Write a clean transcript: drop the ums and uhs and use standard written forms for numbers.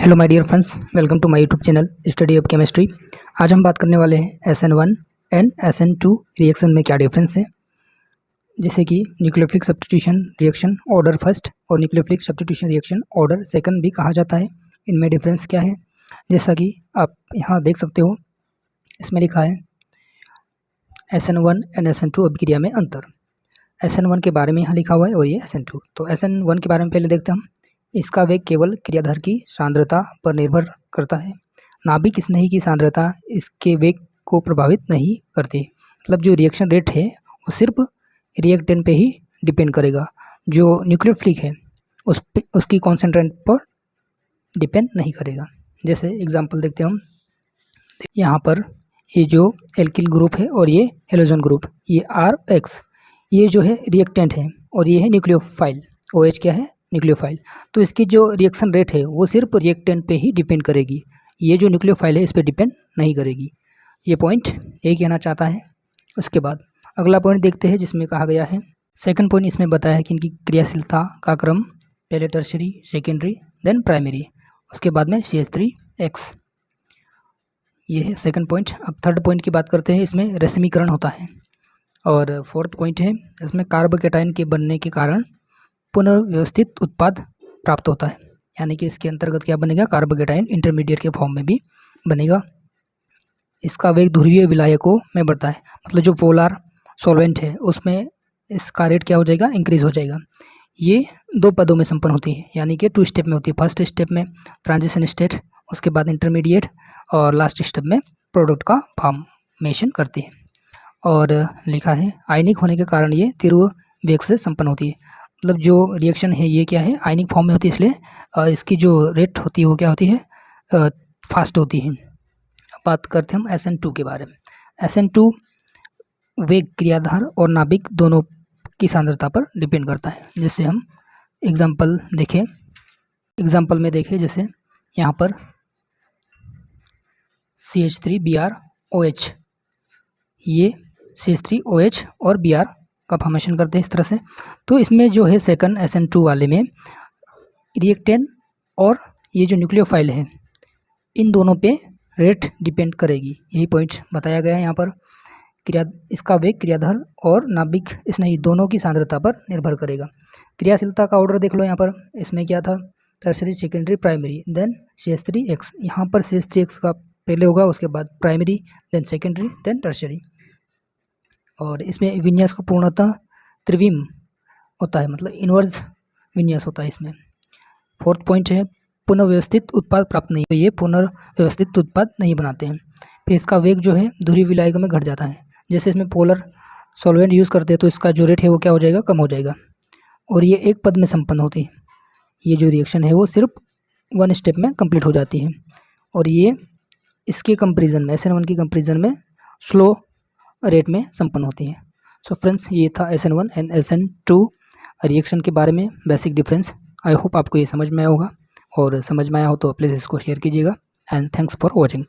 Hello my dear friends, welcome to my YouTube channel study of chemistry. आज हम बात करने वाले हैं SN1 एंड SN2 रिएक्शन में क्या डिफरेंस है, जैसे कि nucleophilic substitution reaction order first और nucleophilic substitution reaction order second भी कहा जाता है। इनमें डिफरेंस क्या है, जैसा कि आप यहाँ देख सकते हो, इसमें लिखा है SN1 एंड SN2 अभिक्रिया में अंतर। SN1 के बारे में यहाँ लिखा हुआ है और ये SN2। तो SN1 के बारे में पहले देखते हैं हम। इसका वेग केवल क्रियाधार की सांद्रता पर निर्भर करता है। नाभिक स्नेही की सांद्रता इसके वेग को प्रभावित नहीं करती। मतलब जो रिएक्शन रेट है वो सिर्फ रिएक्टेंट पे ही डिपेंड करेगा। जो न्यूक्लियोफिलिक है उसकी कॉन्सेंट्रेंट पर डिपेंड नहीं करेगा। जैसे एग्जांपल देखते हैं हम। यहाँ पर ये जो एल्किल ग्रुप है और ये हेलोजन ग्रुप, ये RH, ये जो है रिएक्टेंट है और ये है न्यूक्लियोफाइल। OH क्या है? न्यूक्लियोफाइल। तो इसकी जो रिएक्शन रेट है वो सिर्फ रिएक्टेंट पे ही डिपेंड करेगी। ये जो न्यूक्लियोफाइल है इस पर डिपेंड नहीं करेगी। ये पॉइंट यही कहना चाहता है। उसके बाद अगला पॉइंट देखते हैं, जिसमें कहा गया है, सेकंड पॉइंट इसमें बताया है कि इनकी क्रियाशीलता का क्रम पहले टर्शरी, सेकेंडरी, देन प्राइमरी, उसके बाद में CH3X। ये है सेकंड पॉइंट। अब थर्ड पॉइंट की बात करते हैं। इसमें रेशमीकरण होता है। और फोर्थ पॉइंट है, इसमें कार्बोकेटाइन के बनने के कारण पुनर्व्यवस्थित उत्पाद प्राप्त होता है। यानी कि इसके अंतर्गत क्या बनेगा? कार्बोकेटाइन इंटरमीडिएट के फॉर्म में भी बनेगा। इसका वेग ध्रुवीय विलायकों में बढ़ता है। मतलब जो पोलर सॉल्वेंट है उसमें इसका रेट क्या हो जाएगा? इंक्रीज हो जाएगा। ये दो पदों में संपन्न होती है, यानी कि 2 स्टेप में होती है। फर्स्ट स्टेप में ट्रांजिशन स्टेट, उसके बाद इंटरमीडिएट, और लास्ट स्टेप में प्रोडक्ट का फॉर्मेशन करती है। और लिखा है आयनिक होने के कारण ये तीव्र वेग से संपन्न होती है। मतलब जो रिएक्शन है ये क्या है? आयनिक फॉर्म में होती है, इसलिए इसकी जो रेट होती है वो क्या होती है? फास्ट होती है। बात करते हैं हम SN2 के बारे में। SN2 वेग क्रियाधार और नाभिक दोनों की सांद्रता पर डिपेंड करता है। जैसे हम एग्जांपल में देखें, जैसे यहाँ पर CH3BrOH, ये CH3OH और Br का फॉर्मेशन करते हैं इस तरह से। तो इसमें जो है सेकंड SN2 वाले में रिएक्टेंट और ये जो न्यूक्लियोफाइल है इन दोनों पे रेट डिपेंड करेगी। यही पॉइंट बताया गया है यहाँ पर। इसका वेग क्रियाधार और नाभिक स्नेही दोनों की सांद्रता पर निर्भर करेगा। क्रियाशीलता का ऑर्डर देख लो यहाँ पर। इसमें क्या था? Tertiary, secondary, primary, then CH3X। यहाँ पर CH3X का पहले होगा, उसके बाद primary, then secondary, then tertiary. और इसमें विन्यास का पूर्णतः त्रिविम होता है, मतलब इनवर्स विन्यास होता है इसमें। फोर्थ पॉइंट है पुनर्व्यवस्थित उत्पाद प्राप्त नहीं। तो ये पुनर्व्यवस्थित उत्पाद नहीं बनाते हैं। फिर इसका वेग जो है ध्रुवीय विलायकों में घट जाता है। जैसे इसमें पोलर सॉल्वेंट यूज़ करते हैं तो इसका जो रेट है वो क्या हो जाएगा? कम हो जाएगा। और ये एक पद में संपन्न होती है। ये जो रिएक्शन है वो सिर्फ 1 स्टेप में कंप्लीट हो जाती है। और ये इसके कंपेरिजन में, SN1 की कंपेरिजन में स्लो रेट में संपन्न होती है। सो फ्रेंड्स, ये था SN1 एंड SN2 रिएक्शन के बारे में बेसिक डिफरेंस। आई होप आपको ये समझ में आया होगा, और समझ में आया हो तो प्लीज़ इसको शेयर कीजिएगा। And thanks for watching.